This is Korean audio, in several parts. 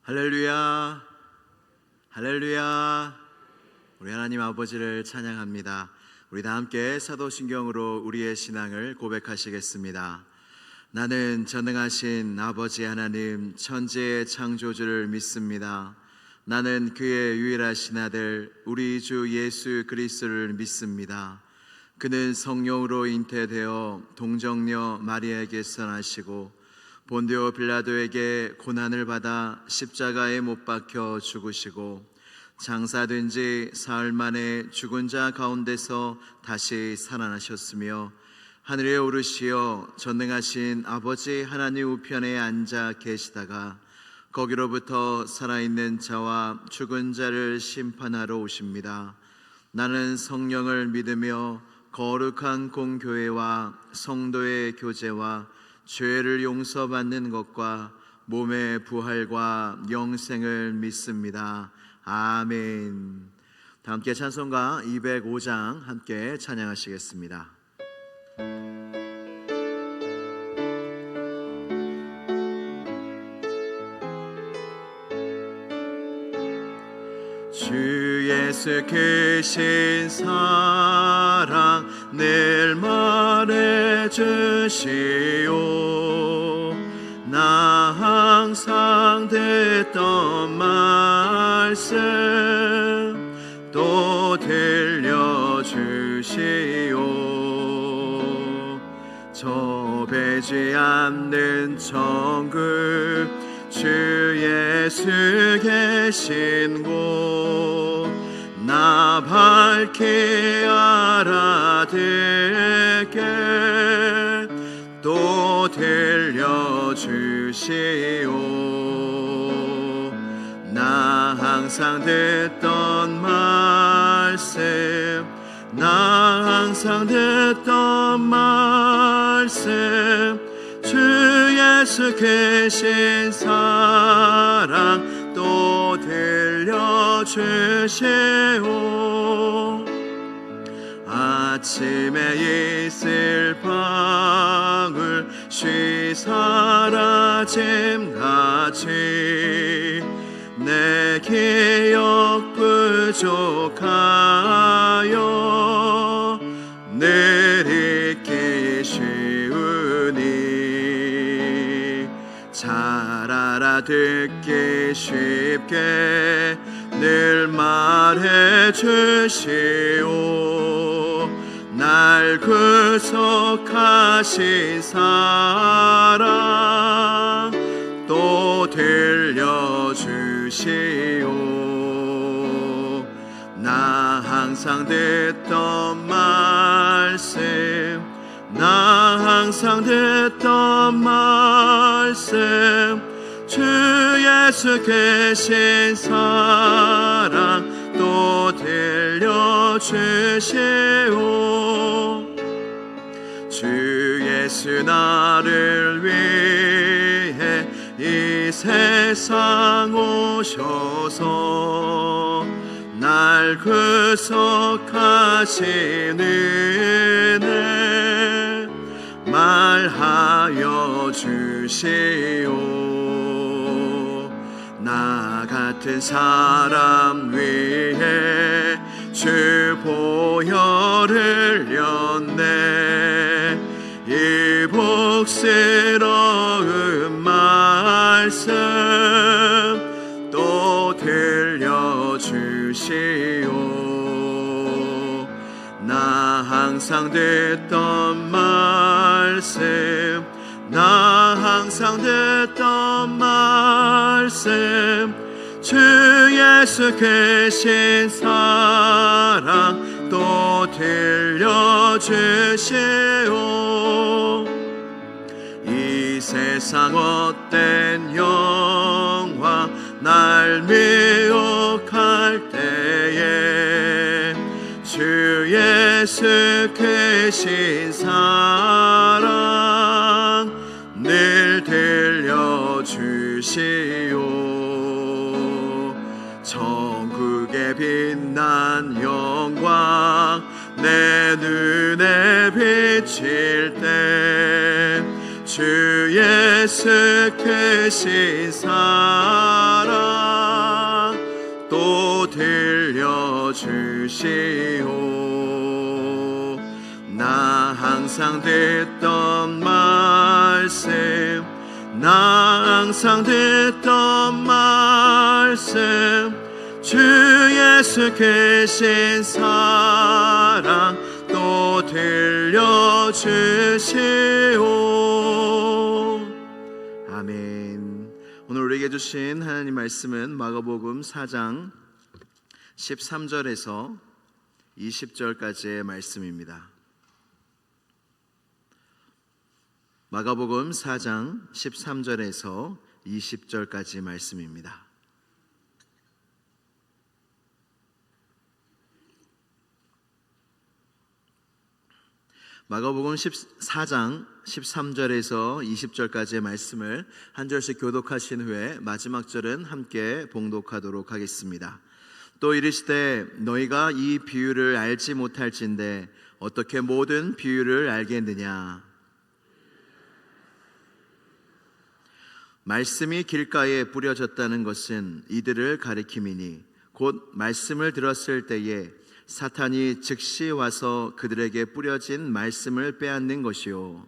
할렐루야, 할렐루야. 우리 하나님 아버지를 찬양합니다. 우리 다 함께 사도신경으로 우리의 신앙을 고백하시겠습니다. 나는 전능하신 아버지 하나님 천지의 창조주를 믿습니다. 나는 그의 유일하신 아들 우리 주 예수 그리스도를 믿습니다. 그는 성령으로 잉태되어 동정녀 마리아에게서 나시고 본디오 빌라도에게 고난을 받아 십자가에 못 박혀 죽으시고 장사된 지 사흘 만에 죽은 자 가운데서 다시 살아나셨으며 하늘에 오르시어 전능하신 아버지 하나님 우편에 앉아 계시다가 거기로부터 살아있는 자와 죽은 자를 심판하러 오십니다. 나는 성령을 믿으며 거룩한 공교회와 성도의 교제와 죄를 용서받는 것과 몸의 부활과 영생을 믿습니다. 아멘. 다 함께 찬송가 205장 함께 찬양하시겠습니다. 주 예수 크신 사랑 늘 말해주시오. 나 항상 듣던 말씀 또 들려주시오. 저 배지 않는 천국 주 예수 계신 곳 나 밝히 알아듣게 또 들려주시오. 나 항상 듣던 말씀 나 항상 듣던 말씀 주 예수 계신 사랑 또 들려주시오. 아침에 있을 방울 쉬 사라짐같이 내 기억 부족하여 늘 잊기 쉬우니 잘 알아듣기 쉽게 늘 말해주시오. 날 구속하신 사랑 또 들려주시오. 나 항상 듣던 말씀 나 항상 듣던 말씀 주 예수 계신 사랑 또 들려주시오. 주 예수 나를 위해 이 세상 오셔서 날 구속하신 은혜 말하여 주시오. 나 같은 사람 위해 주 보혈을 흘렸네. 이 복스러운 말씀 또 들려주시오. 나 항상 듣던 말씀 나 항상 듣던 말씀 주 예수 계신 사랑 또 들려주시오. 이 세상 헛된 영화 날 미혹할 때에 주 예수 계신 사랑 늘 들려주시오. 천국의 빛난 영광 내 눈에 비칠 때 주 예수 크신 사랑 주시오. 나 항상 듣던 말씀, 나 항상 듣던 말씀, 주 예수 계신 사랑 또 들려주시오. 아멘. 오늘 우리에게 주신 하나님 말씀은 마가복음 4장 13절에서 20절까지의 말씀입니다. 마가복음 4장 13절에서 20절까지 말씀입니다. 마가복음 14장 13절에서 20절까지의 말씀을 한 절씩 교독하신 후에 마지막 절은 함께 봉독하도록 하겠습니다. 또 이르시되 너희가 이 비유를 알지 못할진대 어떻게 모든 비유를 알겠느냐. 말씀이 길가에 뿌려졌다는 것은 이들을 가리킴이니 곧 말씀을 들었을 때에 사탄이 즉시 와서 그들에게 뿌려진 말씀을 빼앗는 것이요.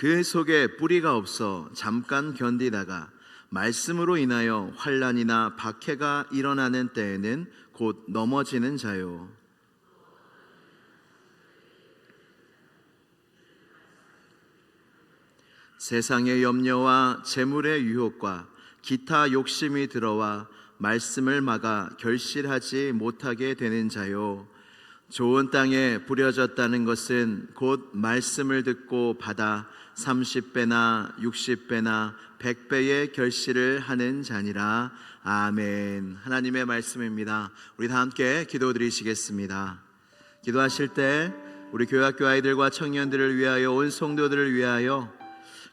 그 속에 뿌리가 없어 잠깐 견디다가 말씀으로 인하여 환난이나 박해가 일어나는 때에는 곧 넘어지는 자요. 세상의 염려와 재물의 유혹과 기타 욕심이 들어와 말씀을 막아 결실하지 못하게 되는 자요. 좋은 땅에 뿌려졌다는 것은 곧 말씀을 듣고 받아 30배나 60배나 100배의 결실을 하는 자니라. 아멘. 하나님의 말씀입니다. 우리 다 함께 기도드리시겠습니다. 기도하실 때 우리 교회학교 아이들과 청년들을 위하여, 온 성도들을 위하여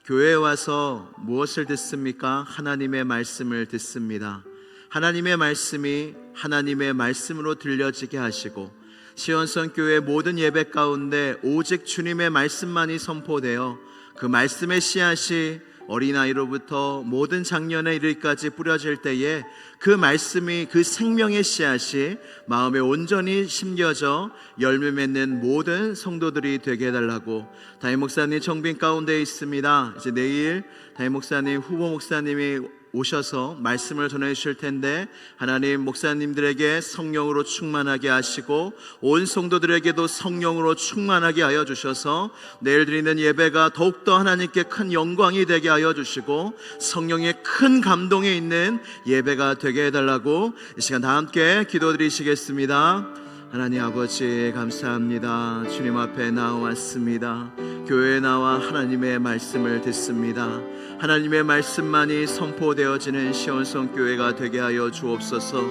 교회에 와서 무엇을 듣습니까? 하나님의 말씀을 듣습니다. 하나님의 말씀이 하나님의 말씀으로 들려지게 하시고 시온성 교회 모든 예배 가운데 오직 주님의 말씀만이 선포되어 그 말씀의 씨앗이 어린아이로부터 모든 장년에 이르기까지 뿌려질 때에 그 말씀이, 그 생명의 씨앗이 마음에 온전히 심겨져 열매 맺는 모든 성도들이 되게 해달라고. 담임 목사님 정빈 가운데 있습니다. 이제 내일 담임 목사님, 후보 목사님이 오셔서 말씀을 전해 주실 텐데 하나님 목사님들에게 성령으로 충만하게 하시고 온 성도들에게도 성령으로 충만하게 하여 주셔서 내일 드리는 예배가 더욱더 하나님께 큰 영광이 되게 하여 주시고 성령의 큰 감동에 있는 예배가 되게 해달라고 이 시간 다 함께 기도드리시겠습니다. 하나님 아버지 감사합니다. 주님 앞에 나왔습니다. 교회에 나와 하나님의 말씀을 듣습니다. 하나님의 말씀만이 선포되어지는 시온성 교회가 되게 하여 주옵소서.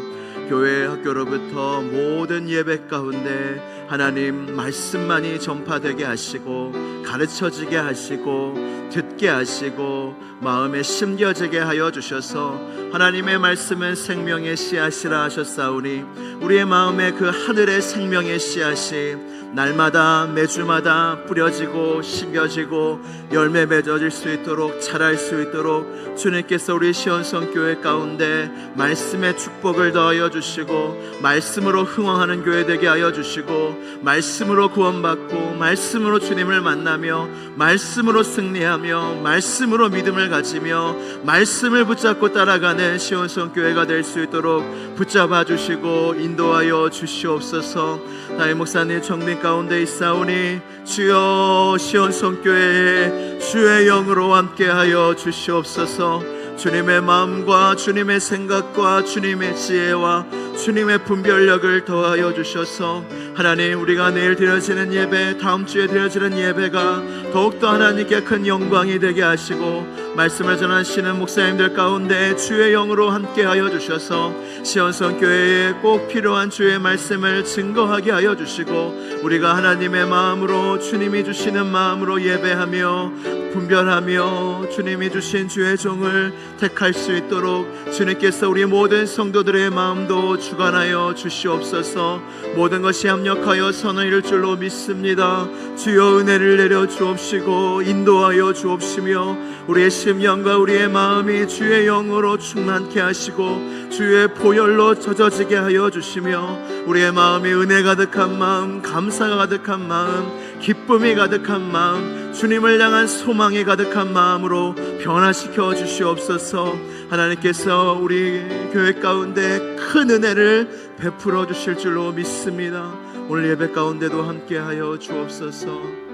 교회 학교로부터 모든 예배 가운데 하나님 말씀만이 전파되게 하시고 가르쳐지게 하시고 듣게 하시고 마음에 심겨지게 하여 주셔서 하나님의 말씀은 생명의 씨앗이라 하셨사오니 우리의 마음에 그 하늘의 생명의 씨앗이 날마다 매주마다 뿌려지고 심겨지고 열매 맺어질 수 있도록 자랄 수 있도록 주님께서 우리 시온성 교회 가운데 말씀의 축복을 더하여 주시고 말씀으로 흥왕하는 교회 되게 하여 주시고 말씀으로 구원받고 말씀으로 주님을 만나며 말씀으로 승리하며 말씀으로 믿음을 가지며 말씀을 붙잡고 따라가는 시온성 교회가 될 수 있도록 붙잡아 주시고 인도하여 주시옵소서. 담임 목사님 정빈 가운데 있사오니 주여 시온성 교회에 주의 영으로 함께하여 주시옵소서. 주님의 마음과 주님의 생각과 주님의 지혜와 주님의 분별력을 더하여 주셔서 하나님 우리가 내일 드려지는 예배, 다음 주에 드려지는 예배가 더욱더 하나님께 큰 영광이 되게 하시고 말씀을 전하시는 목사님들 가운데 주의 영으로 함께하여 주셔서 시온성 교회에 꼭 필요한 주의 말씀을 증거하게 하여 주시고 우리가 하나님의 마음으로 주님이 주시는 마음으로 예배하며 분별하며 주님이 주신 주의 종을 택할 수 있도록 주님께서 우리 모든 성도들의 마음도 주관하여 주시옵소서. 모든 것이 합력하여 선을 이룰 줄로 믿습니다. 주여 은혜를 내려 주옵시고 인도하여 주옵시며 우리의 심령과 우리의 마음이 주의 영으로 충만케 하시고 주의 보혈로 젖어지게 하여 주시며 우리의 마음이 은혜 가득한 마음, 감사가 가득한 마음, 기쁨이 가득한 마음, 주님을 향한 소망이 가득한 마음으로 변화시켜 주시옵소서. 하나님께서 우리 교회 가운데 큰 은혜를 베풀어 주실 줄로 믿습니다. 오늘 예배 가운데도 함께하여 주옵소서.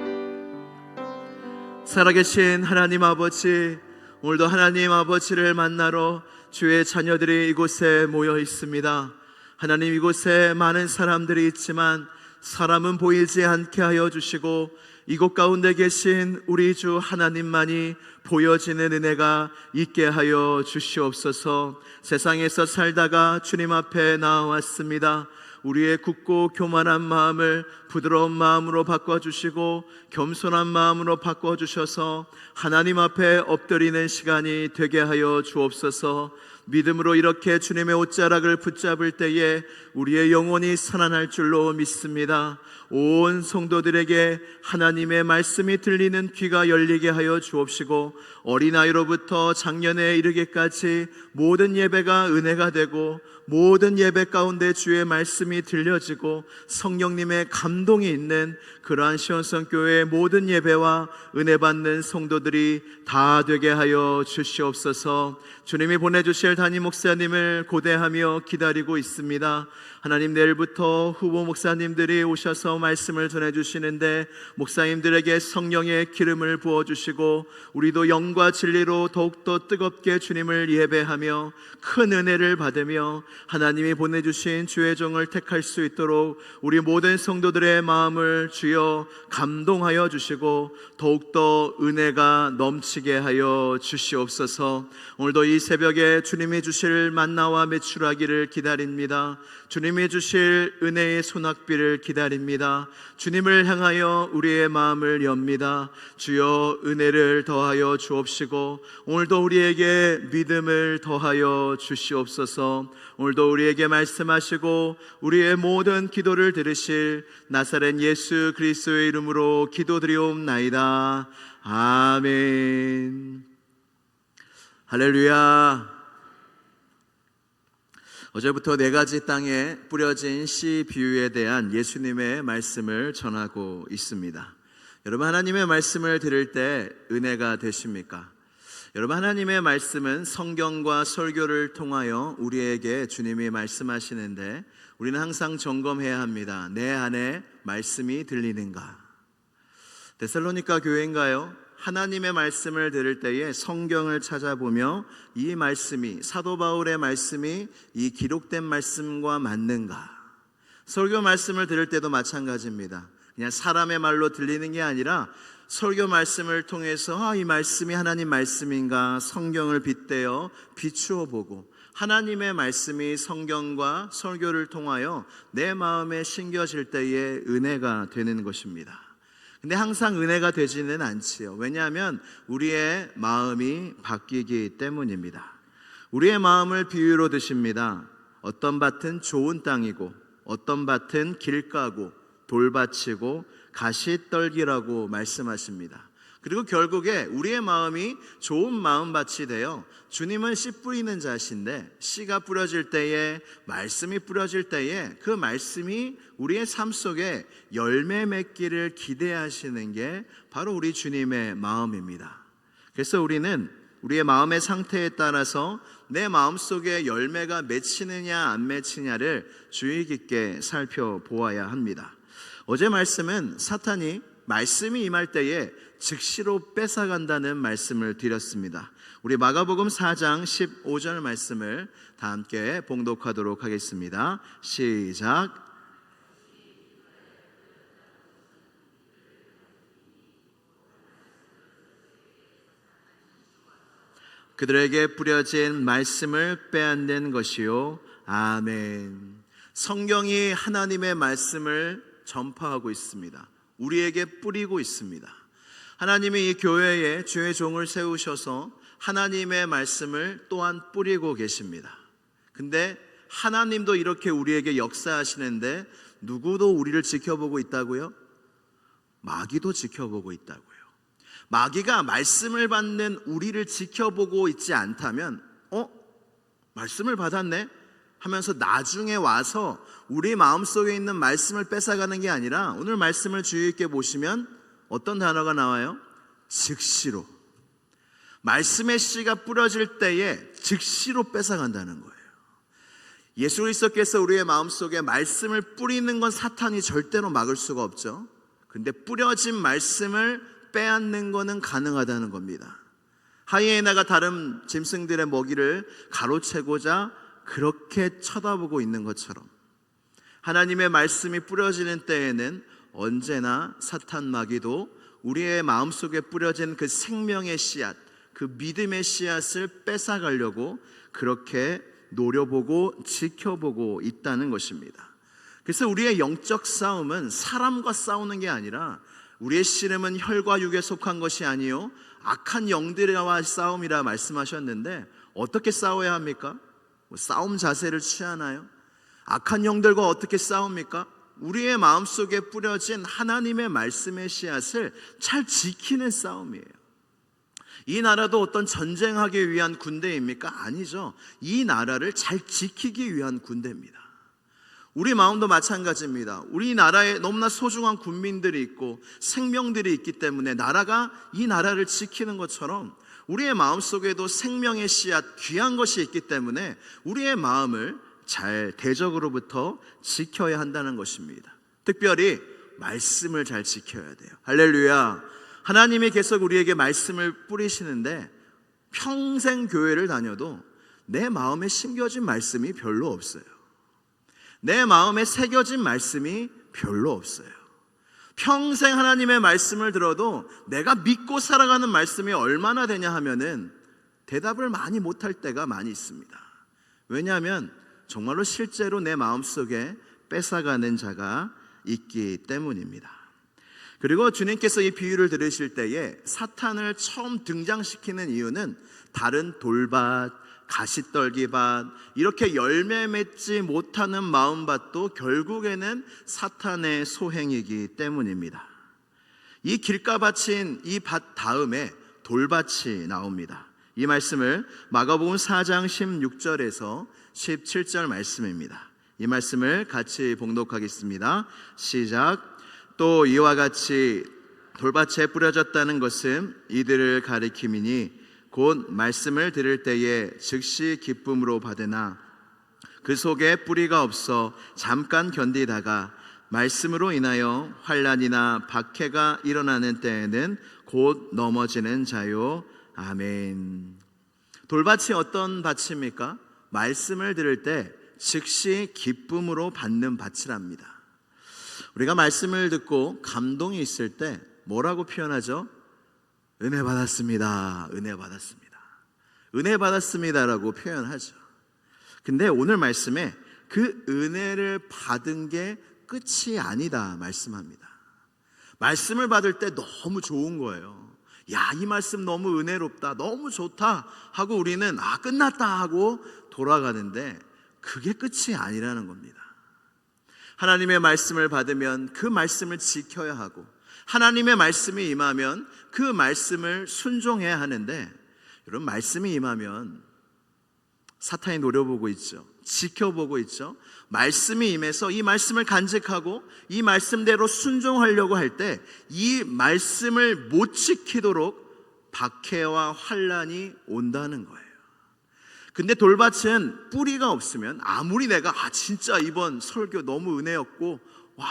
살아계신 하나님 아버지, 오늘도 하나님 아버지를 만나러 주의 자녀들이 이곳에 모여 있습니다. 하나님, 이곳에 많은 사람들이 있지만 사람은 보이지 않게 하여 주시고 이곳 가운데 계신 우리 주 하나님만이 보여지는 은혜가 있게 하여 주시옵소서. 세상에서 살다가 주님 앞에 나왔습니다. 우리의 굳고 교만한 마음을 부드러운 마음으로 바꿔주시고 겸손한 마음으로 바꿔주셔서 하나님 앞에 엎드리는 시간이 되게 하여 주옵소서. 믿음으로 이렇게 주님의 옷자락을 붙잡을 때에 우리의 영혼이 살아날 줄로 믿습니다. 온 성도들에게 하나님의 말씀이 들리는 귀가 열리게 하여 주옵시고 어린아이로부터 장년에 이르기까지 모든 예배가 은혜가 되고 모든 예배 가운데 주의 말씀이 들려지고 성령님의 감동이 있는 그러한 시온성교회의 모든 예배와 은혜 받는 성도들이 다 되게 하여 주시옵소서. 주님이 보내주실 담임 목사님을 고대하며 기다리고 있습니다. 하나님, 내일부터 후보 목사님들이 오셔서 말씀을 전해주시는데 목사님들에게 성령의 기름을 부어주시고 우리도 영과 진리로 더욱더 뜨겁게 주님을 예배하며 큰 은혜를 받으며 하나님이 보내주신 주의 종을 택할 수 있도록 우리 모든 성도들의 마음을 주여 감동하여 주시고 더욱더 은혜가 넘치게 하여 주시옵소서. 오늘도 이 새벽에 주님이 주실 만나와 메추라기를 기다립니다. 주님이 주실 은혜의 소낙비를 기다립니다. 주님을 향하여 우리의 마음을 엽니다. 주여 은혜를 더하여 주옵시고 오늘도 우리에게 믿음을 더하여 주시옵소서. 오늘도 우리에게 말씀하시고 우리의 모든 기도를 들으실 나사렛 예수 그리스도의 이름으로 기도드리옵나이다. 아멘. 할렐루야. 어제부터 4가지 땅에 뿌려진 씨 비유에 대한 예수님의 말씀을 전하고 있습니다. 여러분, 하나님의 말씀을 들을 때 은혜가 되십니까? 여러분, 하나님의 말씀은 성경과 설교를 통하여 우리에게 주님이 말씀하시는데 우리는 항상 점검해야 합니다. 내 안에 말씀이 들리는가? 데살로니가 교회인가요? 하나님의 말씀을 들을 때에 성경을 찾아보며 이 말씀이, 사도 바울의 말씀이 이 기록된 말씀과 맞는가? 설교 말씀을 들을 때도 마찬가지입니다. 그냥 사람의 말로 들리는 게 아니라 설교 말씀을 통해서 이 말씀이 하나님 말씀인가 성경을 빗대어 비추어 보고 하나님의 말씀이 성경과 설교를 통하여 내 마음에 심겨질 때에 은혜가 되는 것입니다. 근데 항상 은혜가 되지는 않지요. 왜냐하면 우리의 마음이 바뀌기 때문입니다. 우리의 마음을 비유로 드십니다. 어떤 밭은 좋은 땅이고 어떤 밭은 길가고 돌밭이고 가시떨기라고 말씀하십니다. 그리고 결국에 우리의 마음이 좋은 마음밭이 되어 주님은 씨 뿌리는 자신데 씨가 뿌려질 때에, 말씀이 뿌려질 때에 그 말씀이 우리의 삶 속에 열매 맺기를 기대하시는 게 바로 우리 주님의 마음입니다. 그래서 우리는 우리의 마음의 상태에 따라서 내 마음속에 열매가 맺히느냐 안 맺히냐를 주의 깊게 살펴보아야 합니다. 어제 말씀은 사탄이 말씀이 임할 때에 즉시로 뺏어간다는 말씀을 드렸습니다. 우리 마가복음 4장 15절 말씀을 다 함께 봉독하도록 하겠습니다. 시작. 그들에게 뿌려진 말씀을 빼앗는 것이요. 아멘. 성경이 하나님의 말씀을 전파하고 있습니다. 우리에게 뿌리고 있습니다. 하나님이 이 교회에 주의 종을 세우셔서 하나님의 말씀을 또한 뿌리고 계십니다. 근데 하나님도 이렇게 우리에게 역사하시는데 누구도 우리를 지켜보고 있다고요? 마귀도 지켜보고 있다고요. 마귀가 말씀을 받는 우리를 지켜보고 있지 않다면 말씀을 받았네 하면서 나중에 와서 우리 마음속에 있는 말씀을 뺏어가는 게 아니라, 오늘 말씀을 주의 있게 보시면 어떤 단어가 나와요? 즉시로. 말씀의 씨가 뿌려질 때에 즉시로 뺏어간다는 거예요. 예수 그리스도께서 우리의 마음속에 말씀을 뿌리는 건 사탄이 절대로 막을 수가 없죠. 근데 뿌려진 말씀을 빼앗는 것은 가능하다는 겁니다. 하이에나가 다른 짐승들의 먹이를 가로채고자 그렇게 쳐다보고 있는 것처럼, 하나님의 말씀이 뿌려지는 때에는 언제나 사탄 마귀도 우리의 마음속에 뿌려진 그 생명의 씨앗, 그 믿음의 씨앗을 뺏어가려고 그렇게 노려보고 지켜보고 있다는 것입니다. 그래서 우리의 영적 싸움은 사람과 싸우는 게 아니라, 우리의 씨름은 혈과 육에 속한 것이 아니요 악한 영들과의 싸움이라 말씀하셨는데, 어떻게 싸워야 합니까? 싸움 자세를 취하나요? 악한 영들과 어떻게 싸웁니까? 우리의 마음속에 뿌려진 하나님의 말씀의 씨앗을 잘 지키는 싸움이에요. 이 나라도 어떤 전쟁하기 위한 군대입니까? 아니죠. 이 나라를 잘 지키기 위한 군대입니다. 우리 마음도 마찬가지입니다. 우리나라에 너무나 소중한 군민들이 있고 생명들이 있기 때문에 나라가 이 나라를 지키는 것처럼, 우리의 마음속에도 생명의 씨앗, 귀한 것이 있기 때문에 우리의 마음을 잘 대적으로부터 지켜야 한다는 것입니다. 특별히 말씀을 잘 지켜야 돼요. 할렐루야. 하나님이 계속 우리에게 말씀을 뿌리시는데, 평생 교회를 다녀도 내 마음에 심겨진 말씀이 별로 없어요. 내 마음에 새겨진 말씀이 별로 없어요. 평생 하나님의 말씀을 들어도 내가 믿고 살아가는 말씀이 얼마나 되냐 하면은 대답을 많이 못할 때가 많이 있습니다. 왜냐하면 정말로 실제로 내 마음속에 뺏어가는 자가 있기 때문입니다. 그리고 주님께서 이 비유를 들으실 때에 사탄을 처음 등장시키는 이유는 다른 돌밭, 가시떨기밭, 이렇게 열매 맺지 못하는 마음밭도 결국에는 사탄의 소행이기 때문입니다. 이 길가밭인 이 밭 다음에 돌밭이 나옵니다. 이 말씀을 마가복음 4장 16절에서 17절 말씀입니다. 이 말씀을 같이 봉독하겠습니다. 시작. 또 이와 같이 돌밭에 뿌려졌다는 것은 이들을 가리킴이니, 곧 말씀을 들을 때에 즉시 기쁨으로 받으나 그 속에 뿌리가 없어 잠깐 견디다가 말씀으로 인하여 환난이나 박해가 일어나는 때에는 곧 넘어지는 자요. 아멘. 돌밭이 어떤 밭입니까? 말씀을 들을 때 즉시 기쁨으로 받는 밭이랍니다. 우리가 말씀을 듣고 감동이 있을 때 뭐라고 표현하죠? 은혜 받았습니다. 은혜 받았습니다. 은혜 받았습니다라고 표현하죠. 근데 오늘 말씀에 그 은혜를 받은 게 끝이 아니다 말씀합니다. 말씀을 받을 때 너무 좋은 거예요. 야, 이 말씀 너무 은혜롭다, 너무 좋다 하고 우리는 끝났다 하고 돌아가는데, 그게 끝이 아니라는 겁니다. 하나님의 말씀을 받으면 그 말씀을 지켜야 하고, 하나님의 말씀이 임하면 그 말씀을 순종해야 하는데, 여러분, 말씀이 임하면 사탄이 노려보고 있죠. 지켜보고 있죠. 말씀이 임해서 이 말씀을 간직하고 이 말씀대로 순종하려고 할 때 이 말씀을 못 지키도록 박해와 환난이 온다는 거예요. 근데 돌밭은 뿌리가 없으면 아무리 내가 진짜 이번 설교 너무 은혜였고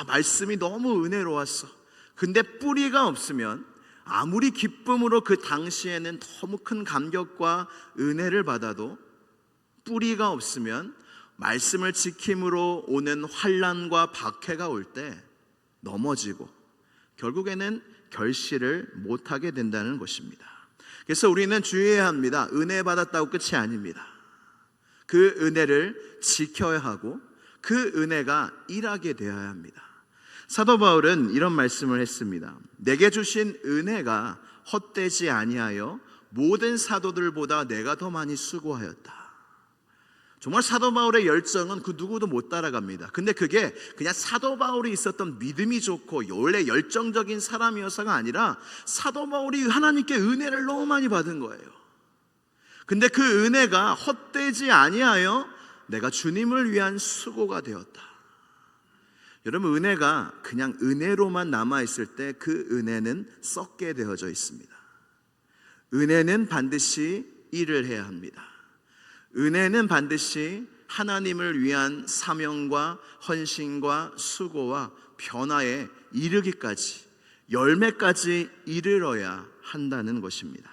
말씀이 너무 은혜로웠어, 근데 뿌리가 없으면 아무리 기쁨으로 그 당시에는 너무 큰 감격과 은혜를 받아도 뿌리가 없으면 말씀을 지킴으로 오는 환난과 박해가 올 때 넘어지고 결국에는 결실을 못하게 된다는 것입니다. 그래서 우리는 주의해야 합니다. 은혜 받았다고 끝이 아닙니다. 그 은혜를 지켜야 하고 그 은혜가 일하게 되어야 합니다. 사도 바울은 이런 말씀을 했습니다. 내게 주신 은혜가 헛되지 아니하여 모든 사도들보다 내가 더 많이 수고하였다. 정말 사도 바울의 열정은 그 누구도 못 따라갑니다. 근데 그게 그냥 사도 바울이 있었던 믿음이 좋고 원래 열정적인 사람이어서가 아니라 사도 바울이 하나님께 은혜를 너무 많이 받은 거예요. 근데 그 은혜가 헛되지 아니하여 내가 주님을 위한 수고가 되었다. 여러분, 은혜가 그냥 은혜로만 남아있을 때 그 은혜는 썩게 되어져 있습니다. 은혜는 반드시 일을 해야 합니다. 은혜는 반드시 하나님을 위한 사명과 헌신과 수고와 변화에 이르기까지, 열매까지 이르러야 한다는 것입니다.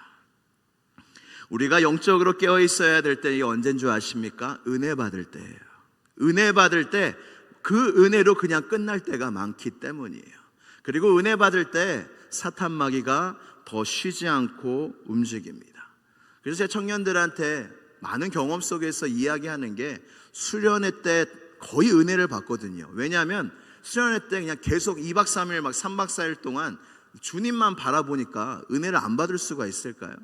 우리가 영적으로 깨어 있어야 될 때이 언제인 줄 아십니까? 은혜 받을 때예요. 은혜 받을 때 그 은혜로 그냥 끝날 때가 많기 때문이에요. 그리고 은혜 받을 때 사탄 마귀가 더 쉬지 않고 움직입니다. 그래서 제 청년들한테 많은 경험 속에서 이야기하는 게 수련회 때 거의 은혜를 받거든요. 왜냐하면 수련회 때 그냥 계속 2박 3일 막 3박 4일 동안 주님만 바라보니까 은혜를 안 받을 수가 있을까요?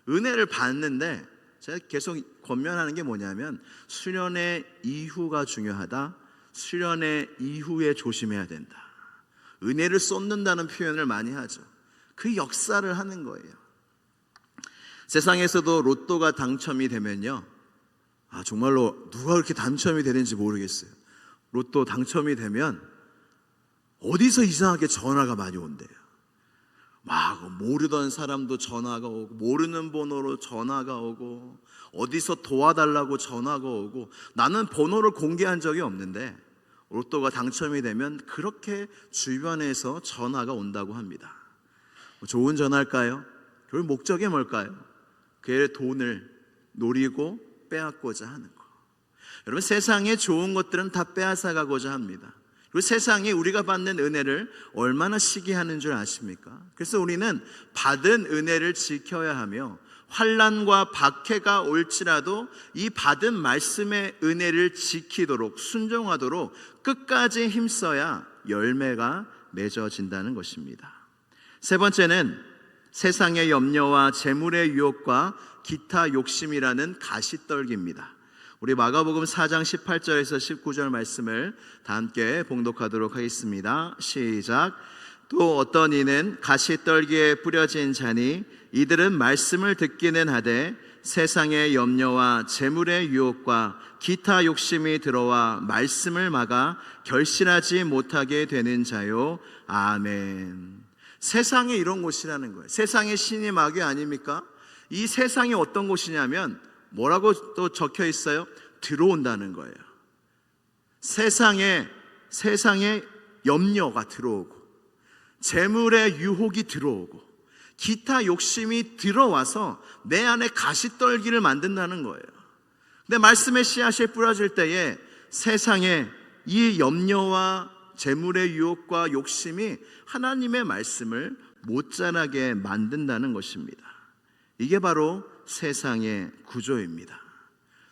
은혜를 받는데 제가 계속 권면하는 게 뭐냐면 수련회 이후가 중요하다. 수련회 이후에 조심해야 된다. 은혜를 쏟는다는 표현을 많이 하죠. 그 역사를 하는 거예요. 세상에서도 로또가 당첨이 되면요, 정말로 누가 그렇게 당첨이 되는지 모르겠어요. 로또 당첨이 되면 어디서 이상하게 전화가 많이 온대요. 막 모르던 사람도 전화가 오고, 모르는 번호로 전화가 오고, 어디서 도와달라고 전화가 오고. 나는 번호를 공개한 적이 없는데 로또가 당첨이 되면 그렇게 주변에서 전화가 온다고 합니다. 좋은 전화일까요? 그 목적이 뭘까요? 그의 돈을 노리고 빼앗고자 하는 거. 여러분, 세상에 좋은 것들은 다 빼앗아가고자 합니다. 그리고 세상이 우리가 받는 은혜를 얼마나 시기하는 줄 아십니까? 그래서 우리는 받은 은혜를 지켜야 하며 환난과 박해가 올지라도 이 받은 말씀의 은혜를 지키도록, 순종하도록 끝까지 힘써야 열매가 맺어진다는 것입니다. 세 번째는 세상의 염려와 재물의 유혹과 기타 욕심이라는 가시떨기입니다. 우리 마가복음 4장 18절에서 19절 말씀을 다 함께 봉독하도록 하겠습니다. 시작. 또 어떤 이는 가시떨기에 뿌려진 자니 이들은 말씀을 듣기는 하되 세상의 염려와 재물의 유혹과 기타 욕심이 들어와 말씀을 막아 결실하지 못하게 되는 자요. 아멘. 세상에 이런 곳이라는 거예요. 세상의 신이 마귀 아닙니까? 이 세상이 어떤 곳이냐면 뭐라고 또 적혀 있어요? 들어온다는 거예요. 세상에 염려가 들어오고, 재물의 유혹이 들어오고, 기타 욕심이 들어와서 내 안에 가시떨기를 만든다는 거예요. 근데 말씀의 씨앗이 뿌려질 때에 세상에 이 염려와 재물의 유혹과 욕심이 하나님의 말씀을 못 자라게 만든다는 것입니다. 이게 바로 세상의 구조입니다.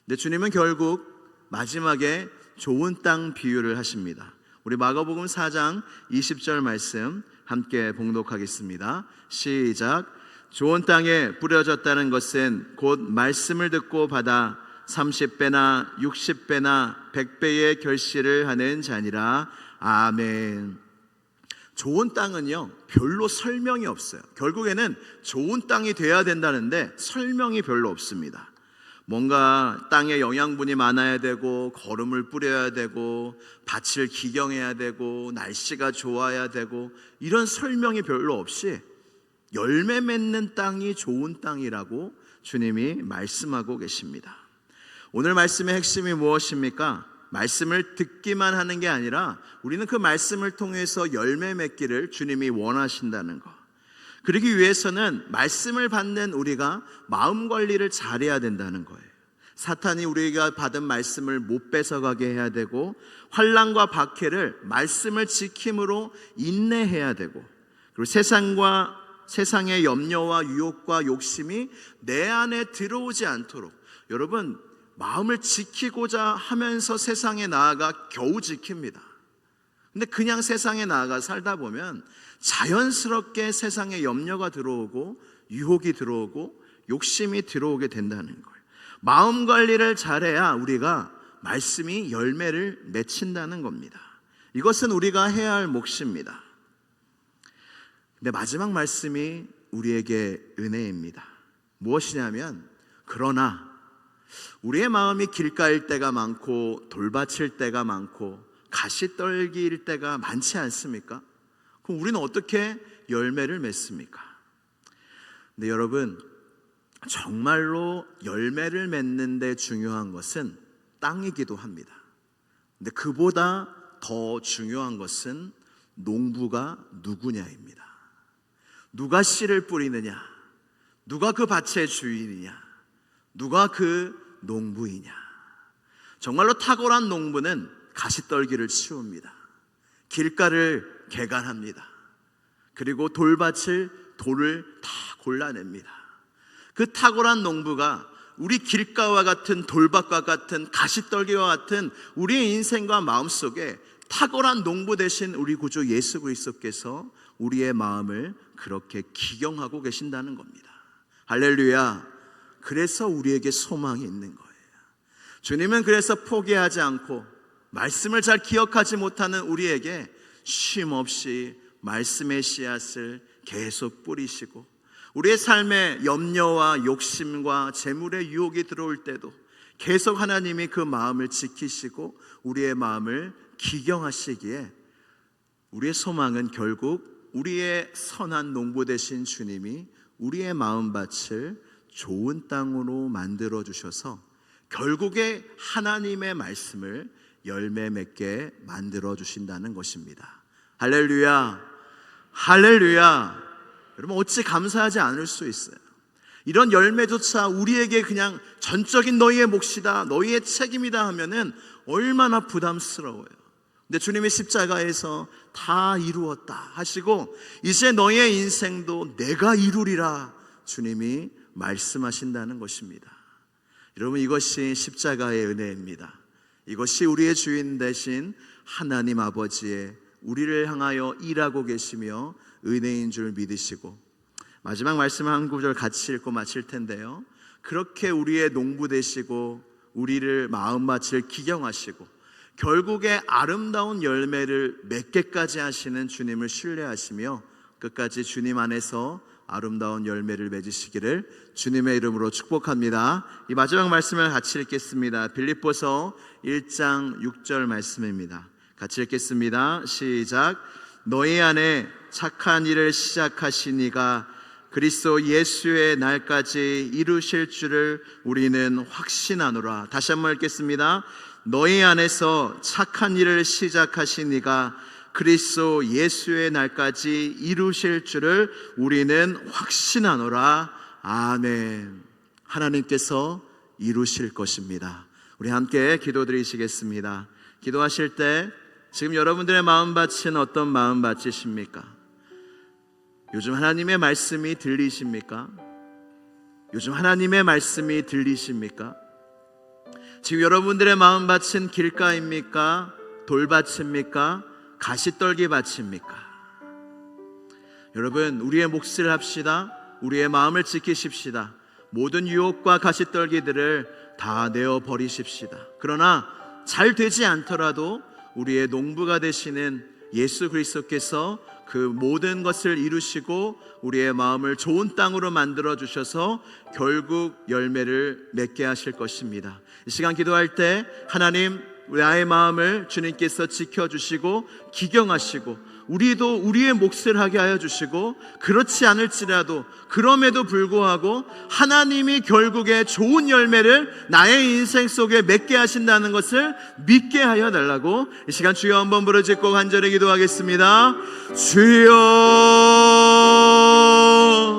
근데 주님은 결국 마지막에 좋은 땅 비유를 하십니다. 우리 마가복음 4장 20절 말씀 함께 봉독하겠습니다. 시작. 좋은 땅에 뿌려졌다는 것은 곧 말씀을 듣고 받아 30배나 60배나 100배의 결실을 하는 자니라. 아멘. 좋은 땅은요, 별로 설명이 없어요. 결국에는 좋은 땅이 돼야 된다는데 설명이 별로 없습니다. 뭔가 땅에 영양분이 많아야 되고, 거름을 뿌려야 되고, 밭을 기경해야 되고, 날씨가 좋아야 되고, 이런 설명이 별로 없이 열매 맺는 땅이 좋은 땅이라고 주님이 말씀하고 계십니다. 오늘 말씀의 핵심이 무엇입니까? 말씀을 듣기만 하는 게 아니라 우리는 그 말씀을 통해서 열매 맺기를 주님이 원하신다는 것. 그러기 위해서는 말씀을 받는 우리가 마음 관리를 잘해야 된다는 거예요. 사탄이 우리가 받은 말씀을 못 뺏어가게 해야 되고, 환난과 박해를 말씀을 지킴으로 인내해야 되고, 그리고 세상의 염려와 유혹과 욕심이 내 안에 들어오지 않도록, 여러분, 마음을 지키고자 하면서 세상에 나아가 겨우 지킵니다. 근데 그냥 세상에 나아가 살다 보면 자연스럽게 세상에 염려가 들어오고 유혹이 들어오고 욕심이 들어오게 된다는 거예요. 마음 관리를 잘해야 우리가 말씀이 열매를 맺힌다는 겁니다. 이것은 우리가 해야 할 몫입니다. 근데 마지막 말씀이 우리에게 은혜입니다. 무엇이냐면, 그러나 우리의 마음이 길가일 때가 많고 돌밭일 때가 많고 가시떨기일 때가 많지 않습니까? 그럼 우리는 어떻게 열매를 맺습니까? 근데 여러분, 정말로 열매를 맺는 데 중요한 것은 땅이기도 합니다. 근데 그보다 더 중요한 것은 농부가 누구냐입니다. 누가 씨를 뿌리느냐, 누가 그 밭의 주인이냐, 누가 그 농부이냐. 정말로 탁월한 농부는 가시떨기를 치웁니다. 길가를 개간합니다. 그리고 돌밭을 돌을 다 골라냅니다. 그 탁월한 농부가 우리 길가와 같은 돌밭과 같은 가시떨기와 같은 우리의 인생과 마음 속에 탁월한 농부 되신 우리 구주 예수 그리스도께서 우리의 마음을 그렇게 기경하고 계신다는 겁니다. 할렐루야. 그래서 우리에게 소망이 있는 거예요. 주님은 그래서 포기하지 않고 말씀을 잘 기억하지 못하는 우리에게 쉼없이 말씀의 씨앗을 계속 뿌리시고, 우리의 삶에 염려와 욕심과 재물의 유혹이 들어올 때도 계속 하나님이 그 마음을 지키시고 우리의 마음을 기경하시기에, 우리의 소망은 결국 우리의 선한 농부 되신 주님이 우리의 마음밭을 좋은 땅으로 만들어 주셔서 결국에 하나님의 말씀을 열매 맺게 만들어 주신다는 것입니다. 할렐루야, 할렐루야. 여러분, 어찌 감사하지 않을 수 있어요? 이런 열매조차 우리에게 그냥 전적인 너희의 몫이다, 너희의 책임이다 하면은 얼마나 부담스러워요. 근데 주님이 십자가에서 다 이루었다 하시고 이제 너희의 인생도 내가 이루리라 주님이 말씀하신다는 것입니다. 여러분, 이것이 십자가의 은혜입니다. 이것이 우리의 주인 되신 하나님 아버지의 우리를 향하여 일하고 계시며 은혜인 줄 믿으시고, 마지막 말씀을 한 구절 같이 읽고 마칠 텐데요, 그렇게 우리의 농부 되시고 우리를 마음밭을 기경하시고 결국에 아름다운 열매를 맺게까지 하시는 주님을 신뢰하시며 끝까지 주님 안에서 아름다운 열매를 맺으시기를 주님의 이름으로 축복합니다. 이 마지막 말씀을 같이 읽겠습니다. 빌립보서 1장 6절 말씀입니다. 같이 읽겠습니다. 시작. 너희 안에 착한 일을 시작하신 이가 그리스도 예수의 날까지 이루실 줄을 우리는 확신하노라. 다시 한번 읽겠습니다. 너희 안에서 착한 일을 시작하신 이가 그리스도 예수의 날까지 이루실 줄을 우리는 확신하노라. 아멘. 하나님께서 이루실 것입니다. 우리 함께 기도드리시겠습니다. 기도하실 때 지금 여러분들의 마음밭은 어떤 마음밭이십니까? 요즘 하나님의 말씀이 들리십니까? 요즘 하나님의 말씀이 들리십니까? 지금 여러분들의 마음밭은 길가입니까? 돌밭입니까? 가시떨기 밭입니까? 여러분, 우리의 몫을 합시다. 우리의 마음을 지키십시다. 모든 유혹과 가시떨기들을 다 내어버리십시다. 그러나 잘 되지 않더라도 우리의 농부가 되시는 예수 그리스도께서 그 모든 것을 이루시고 우리의 마음을 좋은 땅으로 만들어 주셔서 결국 열매를 맺게 하실 것입니다. 이 시간 기도할 때 하나님, 나의 마음을 주님께서 지켜주시고 기경하시고 우리도 우리의 몫을 하게 하여 주시고, 그렇지 않을지라도 그럼에도 불구하고 하나님이 결국에 좋은 열매를 나의 인생 속에 맺게 하신다는 것을 믿게 하여 달라고 이 시간 주여 한번 부르짖고 간절히 기도하겠습니다. 주여.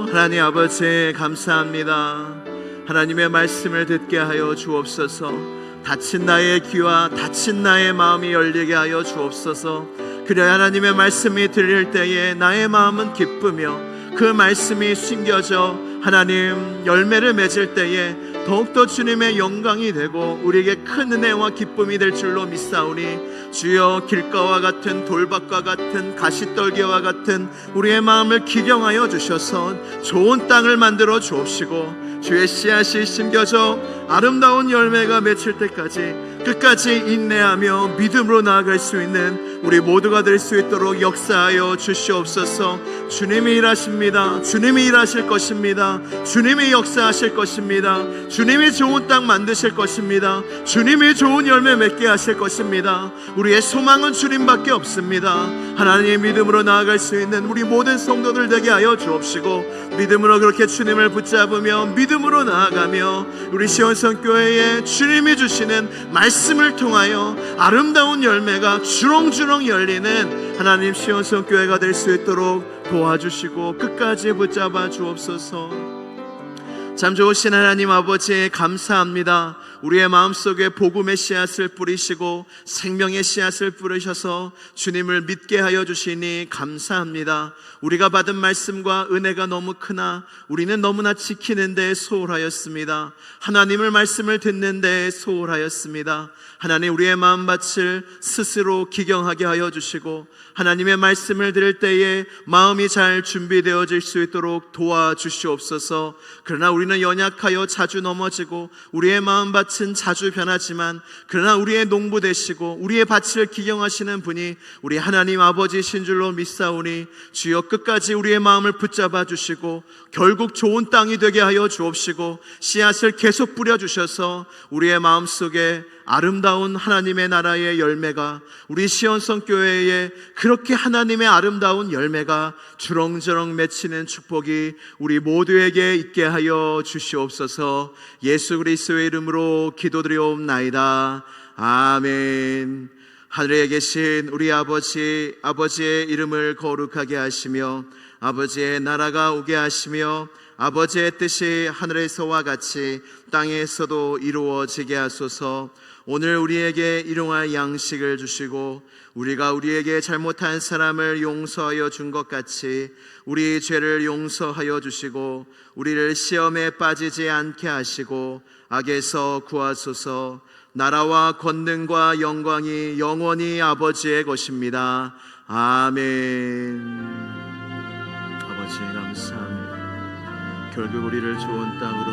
하나님 아버지 감사합니다. 하나님의 말씀을 듣게 하여 주옵소서. 닫힌 나의 귀와 닫힌 나의 마음이 열리게 하여 주옵소서. 그래 하나님의 말씀이 들릴 때에 나의 마음은 기쁘며 그 말씀이 숨겨져 하나님, 열매를 맺을 때에 더욱더 주님의 영광이 되고 우리에게 큰 은혜와 기쁨이 될 줄로 믿사오니 주여, 길가와 같은 돌밭과 같은 가시떨기와 같은 우리의 마음을 기경하여 주셔서 좋은 땅을 만들어 주옵시고 주의 씨앗이 심겨져 아름다운 열매가 맺힐 때까지 끝까지 인내하며 믿음으로 나아갈 수 있는 우리 모두가 될 수 있도록 역사하여 주시옵소서. 주님이 일하십니다. 주님이 일하실 것입니다. 주님이 역사하실 것입니다. 주님이 좋은 땅 만드실 것입니다. 주님이 좋은 열매 맺게 하실 것입니다. 우리의 소망은 주님밖에 없습니다. 하나님의 믿음으로 나아갈 수 있는 우리 모든 성도들 되게 하여 주옵시고 믿음으로 그렇게 주님을 붙잡으며 믿음으로 나아가며 우리 시온성교회에 주님이 주시는 말씀을 통하여 아름다운 열매가 주렁주렁 열리는 하나님 시온성교회가 될 수 있도록 도와주시고 끝까지 붙잡아 주옵소서. 참 좋으신 하나님 아버지, 감사합니다. 우리의 마음속에 복음의 씨앗을 뿌리시고 생명의 씨앗을 뿌리셔서 주님을 믿게 하여 주시니 감사합니다. 우리가 받은 말씀과 은혜가 너무 크나 우리는 너무나 지키는 데 소홀하였습니다. 하나님의 말씀을 듣는 데 소홀하였습니다. 하나님, 우리의 마음밭을 스스로 기경하게 하여 주시고 하나님의 말씀을 들을 때에 마음이 잘 준비되어질 수 있도록 도와주시옵소서. 그러나 우리는 연약하여 자주 넘어지고 우리의 마음밭은 자주 변하지만 그러나 우리의 농부 되시고 우리의 밭을 기경하시는 분이 우리 하나님 아버지신 줄로 믿사오니 주여, 끝까지 우리의 마음을 붙잡아 주시고 결국 좋은 땅이 되게 하여 주옵시고 씨앗을 계속 뿌려주셔서 우리의 마음속에 아름다운 하나님의 나라의 열매가, 우리 시온성교회에 그렇게 하나님의 아름다운 열매가 주렁주렁 맺히는 축복이 우리 모두에게 있게 하여 주시옵소서. 예수 그리스도의 이름으로 기도드리옵나이다. 아멘. 하늘에 계신 우리 아버지, 아버지의 이름을 거룩하게 하시며 아버지의 나라가 오게 하시며 아버지의 뜻이 하늘에서와 같이 땅에서도 이루어지게 하소서. 오늘 우리에게 일용할 양식을 주시고 우리가 우리에게 잘못한 사람을 용서하여 준 것 같이 우리 죄를 용서하여 주시고 우리를 시험에 빠지지 않게 하시고 악에서 구하소서. 나라와 권능과 영광이 영원히 아버지의 것입니다. 아멘. 아버지, 감사합니다. 결국 우리를 좋은 땅으로